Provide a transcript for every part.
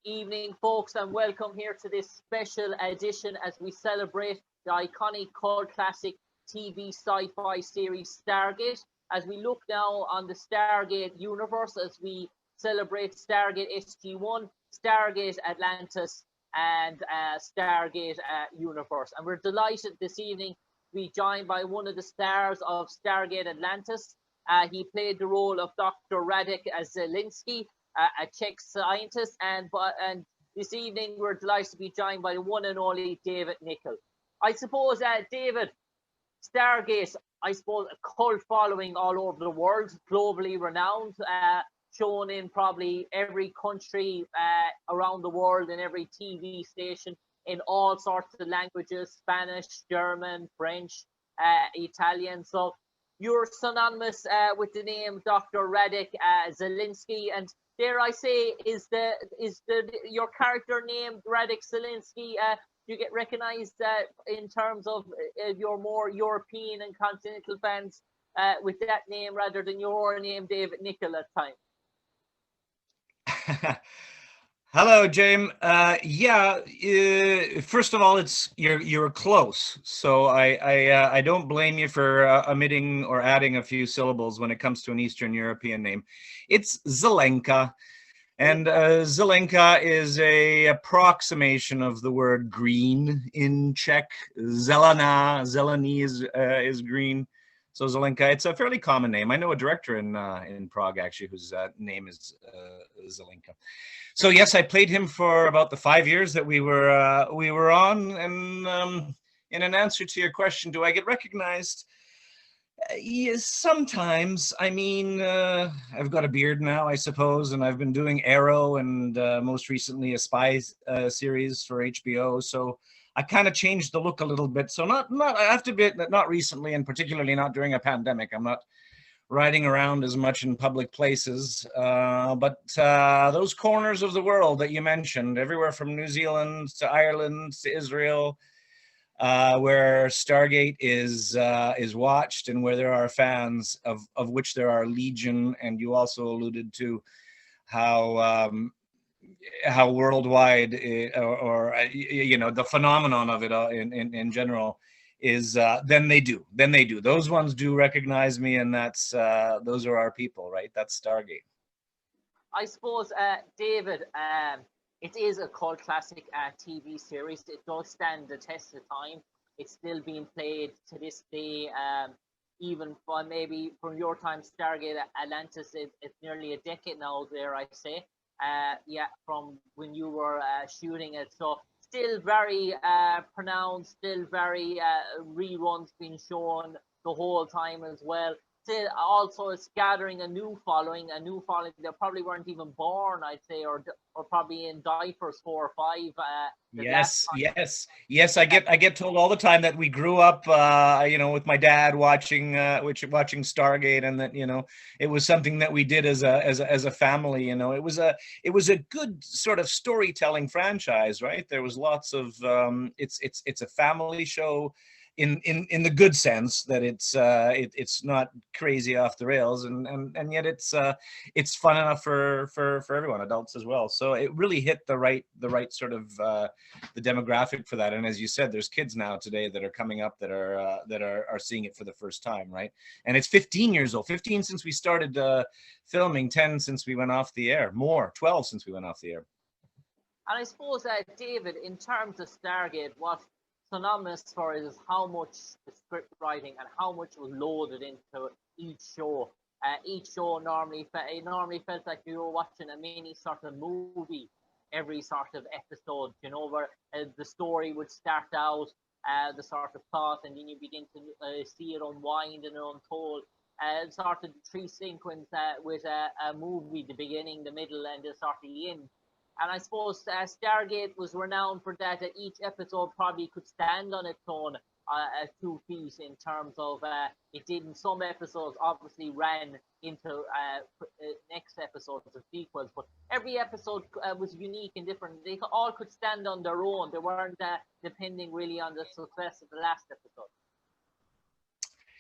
evening, folks, and welcome here to this special edition as we celebrate the iconic cult classic TV sci-fi series Stargate. As we look now on the Stargate universe, as we celebrate Stargate SG-1, Stargate Atlantis, and Stargate universe. And we're delighted this evening to be joined by one of the stars of Stargate Atlantis. He played the role of Dr. Radek Zelenka, a Czech scientist, and this evening we're delighted to be joined by the one and only David Nykl. I suppose, David, Stargate, I suppose, a cult following all over the world, globally renowned, shown in probably every country around the world, in every TV station, in all sorts of languages: Spanish, German, French, Italian. So you're synonymous with the name Dr. Radek Zelenka, and dare I say, is your character named Radek Zelenka? Do you get recognized in terms of your more European and continental fans with that name rather than your name, David Nykl, at times? Hello, James. First of all, you're close, so I don't blame you for omitting or adding a few syllables when it comes to an Eastern European name. It's Zelenka, and Zelenka is a approximation of the word green in Czech. Zelení is green. So Zelenka, it's a fairly common name. I know a director in Prague actually whose name is Zelenka. So yes, I played him for about the 5 years that we were on. And in an answer to your question, do I get recognized? Yes, sometimes. I mean, I've got a beard now, I suppose, and I've been doing Arrow and most recently a spy series for HBO. So I kind of changed the look a little bit. So I have to admit that not recently, and particularly not during a pandemic. I'm not riding around as much in public places, but those corners of the world that you mentioned, everywhere from New Zealand to Ireland to Israel, where Stargate is watched and where there are fans, of which there are legion, and you also alluded to how worldwide, or the phenomenon of it in general is, then they do. Those ones do recognize me, and that's those are our people, right? That's Stargate. I suppose, David, it is a cult classic TV series. It does stand the test of time. It's still being played to this day. Even maybe from your time, Stargate Atlantis, it's nearly a decade now, dare I say. From when you were shooting it. So still very pronounced, still very reruns being shown the whole time as well. Still also it's gathering a new following that probably weren't even born, I'd say, or probably in diapers 4 or 5. Yes. I get told all the time that we grew up, with my dad watching Stargate, and that it was something that we did as a family. It was a good sort of storytelling franchise, right? There was lots of it's a family show. In the good sense that it's not crazy off the rails, and yet it's fun enough for everyone, adults as well. So it really hit the right sort of the demographic for that. And as you said, there's kids now today that are coming up that are seeing it for the first time, right? And it's 15 years old, 15 since we started filming, 10 since we went off the air, 12 since we went off the air. And I suppose, David, in terms of Stargate, what synonymous for it is how much the script writing and how much was loaded into each show. Each show normally felt like you were watching a mini sort of movie every sort of episode, where the story would start out, the sort of thought, and then you begin to see it unwind and unfold. Sort of three sequence with a movie, the beginning, the middle, and the sort of the end. And I suppose Stargate was renowned for that each episode probably could stand on its own 2 feet, in terms of it did in some episodes obviously ran into next episodes of sequels, but every episode was unique and different. They all could stand on their own. They weren't depending really on the success of the last episode.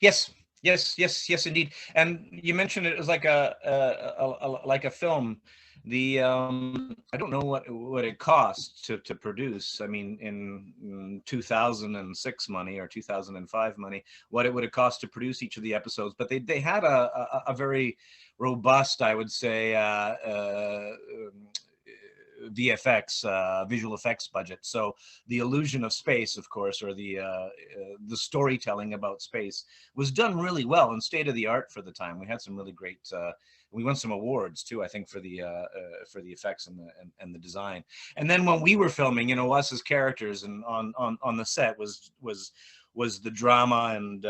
Yes, Yes, indeed. And you mentioned it as like like a film. The I don't know what it cost to produce. I mean, in 2006 money or 2005 money, what it would have cost to produce each of the episodes. But they had a very robust, I would say, VFX, visual effects budget. So the illusion of space, of course, or the storytelling about space was done really well and state of the art for the time. We had some really great. We won some awards too, I think, for the effects and the design. And then when we were filming, you know, us as characters and on the set was the drama and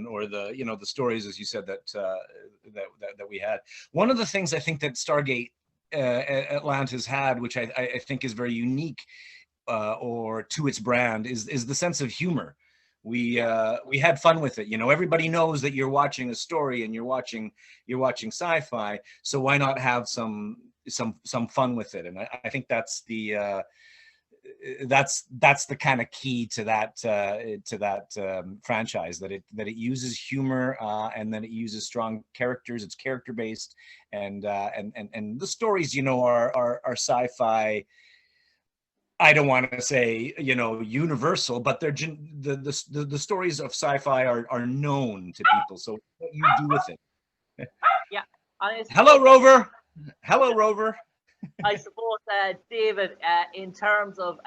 or the, you know, the stories, as you said, that we had. One of the things I think that Stargate Atlantis had, which I think is very unique or to its brand, is the sense of humor. We had fun with it. You know, everybody knows that you're watching a story and you're watching sci-fi, so why not have some fun with it? And I think that's the kind of key to that franchise, that it uses humor and then it uses strong characters. It's character based, and the stories, you know, are sci-fi. I don't want to say, you know, universal, but they're the stories of sci-fi are known to people. So what you do with it? Yeah. Hello, Rover. Hello, Rover. I suppose, David, in terms of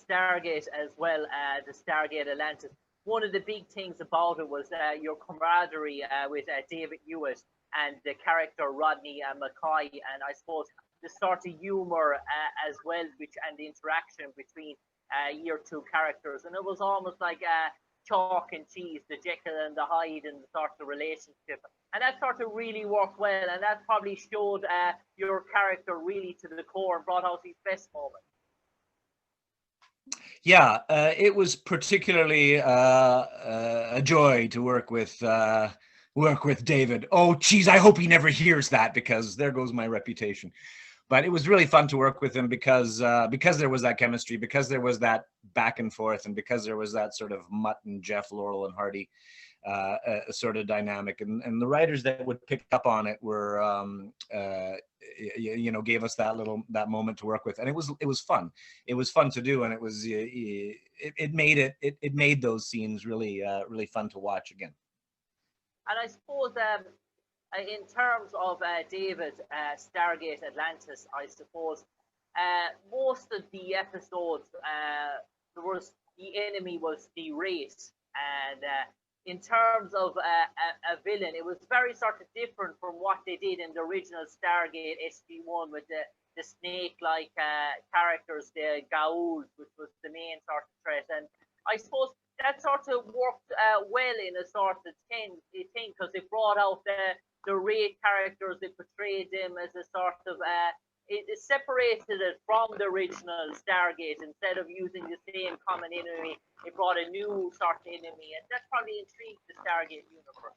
Stargate as well, the Stargate Atlantis, one of the big things about it was your camaraderie with David Nykl and the character Rodney McCoy, and I suppose the sort of humor as well, and the interaction between your two characters, and it was almost like chalk and cheese, the Jekyll and the Hyde, and the sort of relationship. And that sort of really worked well, and that probably showed your character really to the core and brought out his best moments. Yeah, it was particularly a joy to work with David. Oh, geez, I hope he never hears that, because there goes my reputation. But it was really fun to work with him because there was that chemistry, because there was that back and forth, and because there was that sort of Mutt and Jeff, Laurel and Hardy sort of dynamic, and the writers that would pick up on it were you know, gave us that moment to work with, and it was fun. It was fun to do, and it made those scenes really really fun to watch again. And I suppose in terms of David, Stargate Atlantis, I suppose most of the episodes the enemy was the race, and in terms of a villain, it was very sort of different from what they did in the original Stargate SG-1 with the snake-like characters, the Ghouls, which was the main sort of threat. And I suppose that sort of worked well in a sort of thing, because it brought out the Wraith characters. It portrayed them as a sort of it separated it from the original Stargate. Instead of using the same common enemy, it brought a new sort of enemy, and that probably intrigued the Stargate universe.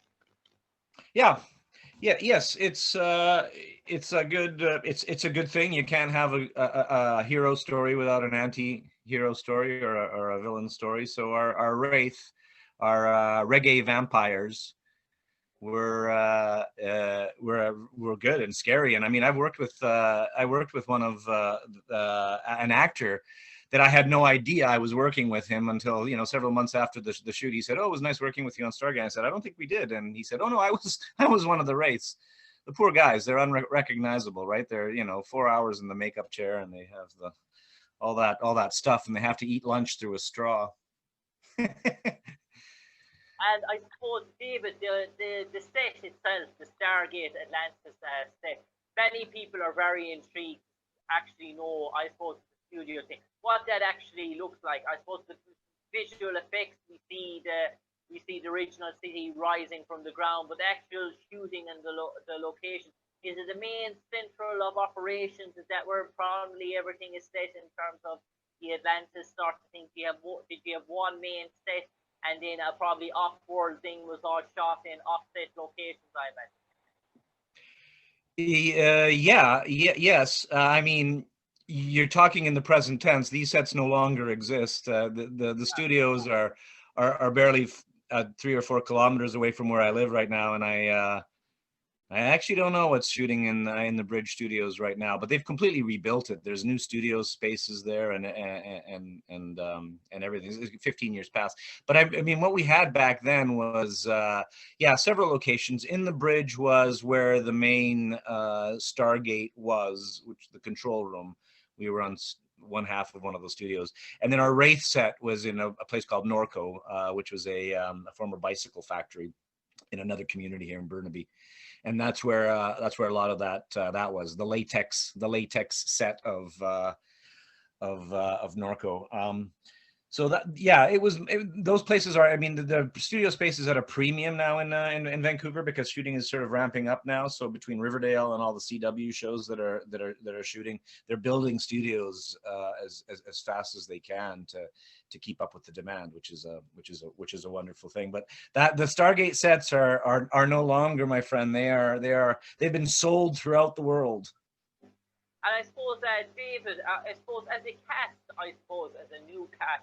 Yes, it's a good it's a good thing. You can't have a hero story without an anti-hero story or a villain story. So our Wraith, our reggae vampires, were good and scary. And I mean, I worked with one of an actor that I had no idea I was working with him until, you know, several months after the shoot. He said, "Oh, it was nice working with you on Stargate." I said, "I don't think we did." And he said, "Oh no, I was one of the Wraiths." The poor guys, they're unrecognizable, right? They're, you know, 4 hours in the makeup chair, and they have all that stuff, and they have to eat lunch through a straw. And I suppose, David, the set itself, the Stargate Atlantis set, many people are very intrigued to actually know, I suppose, the studio thing, what that actually looks like. I suppose the visual effects, we see the original city rising from the ground, but the actual shooting and the location, is it the main central of operations? Is that where probably everything is set in terms of the Atlantis sort of thing? Did you have one main set, and then probably off-world thing was all shot in offset locations, I imagine? Yes. I mean, you're talking in the present tense. These sets no longer exist. The studios are barely 3 or 4 kilometers away from where I live right now, and I actually don't know what's shooting in the Bridge Studios right now, but they've completely rebuilt it. There's new studio spaces there, and everything. It's 15 years past, but I mean, what we had back then was yeah, several locations. In the Bridge was where the main Stargate was, which the control room. We were on one half of one of those studios, and then our Wraith set was in a place called Norco, which was a former bicycle factory in another community here in Burnaby. And that's where a lot of that was the latex set of Norco. So that, yeah, those places are. I mean, the studio space is at a premium now in Vancouver, because shooting is sort of ramping up now. So between Riverdale and all the CW shows that are shooting, they're building studios as fast as they can to keep up with the demand, which is a wonderful thing. But that the Stargate sets are no longer, my friend. They've been sold throughout the world. And I suppose, David, I suppose as a cast, as a new cast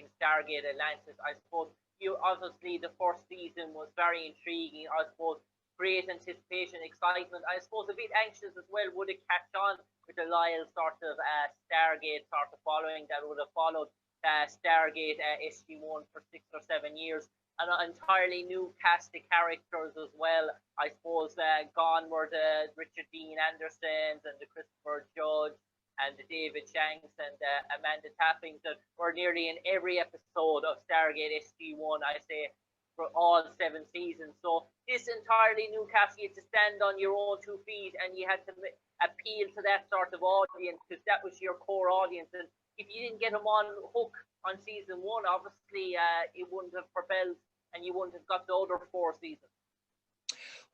in Stargate Atlantis, I suppose you obviously, the first season was very intriguing. I suppose great anticipation, excitement. I suppose a bit anxious as well. Would it catch on with the loyal sort of Stargate sort of following that would have followed Stargate SG-1 for 6 or 7 years? An entirely new cast of characters as well. I suppose gone were the Richard Dean Andersons and the Christopher Judge and the David Shanks and Amanda Tapping that were nearly in every episode of Stargate SG-1, I say, for all 7 seasons. So this entirely new cast, you had to stand on your own 2 feet, and you had to appeal to that sort of audience, because that was your core audience. And if you didn't get them on hook on season 1, obviously it wouldn't have propelled, and you wouldn't have got the other 4 seasons.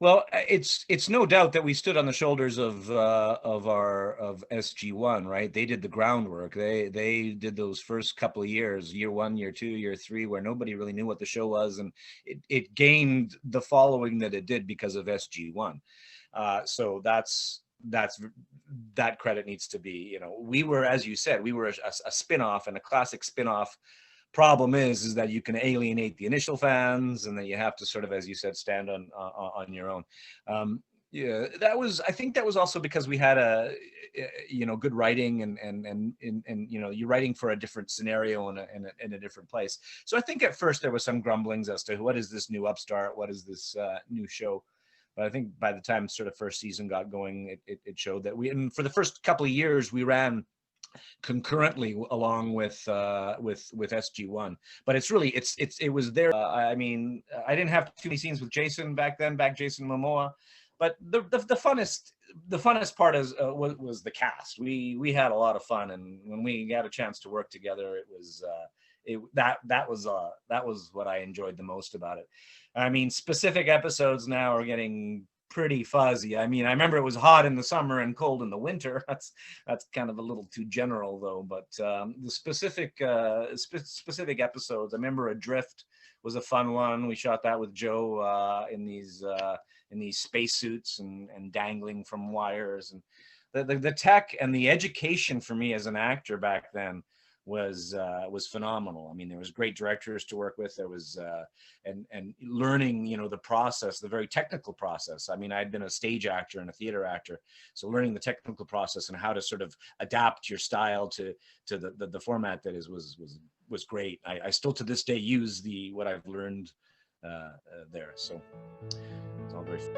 Well, it's no doubt that we stood on the shoulders of SG-1, right? They did the groundwork. They did those first couple of years, year 1, year 2, year 3, where nobody really knew what the show was, and it gained the following that it did because of SG-1. So that credit needs to be, we were, as you said, we were a spin-off, and a classic spin-off. Problem is that you can alienate the initial fans, and then you have to sort of, as you said, stand on your own. Yeah, I think that was also because we had good writing, and you're writing for a different scenario in a different place. So I think at first there was some grumblings as to what is this new upstart, what is this new show. But I think by the time sort of first season got going, it showed that and for the first couple of years we ran concurrently along with SG-1, but it was there. I mean, I didn't have too many scenes with Jason back then, Jason Momoa, but the funnest part was the cast. We had a lot of fun, and when we got a chance to work together, it was that was what I enjoyed the most about it. I mean, specific episodes now are getting pretty fuzzy. I mean, I remember it was hot in the summer and cold in the winter. That's kind of a little too general, though. But the specific episodes, I remember Adrift was a fun one. We shot that with Joe in these spacesuits and dangling from wires, and the tech and the education for me as an actor back then was phenomenal. I mean, there was great directors to work with. There was and learning, the process, the very technical process. I mean, I'd been a stage actor and a theater actor, so learning the technical process and how to sort of adapt your style to the format that was great. I still to this day use what I've learned there. So it's all very fun.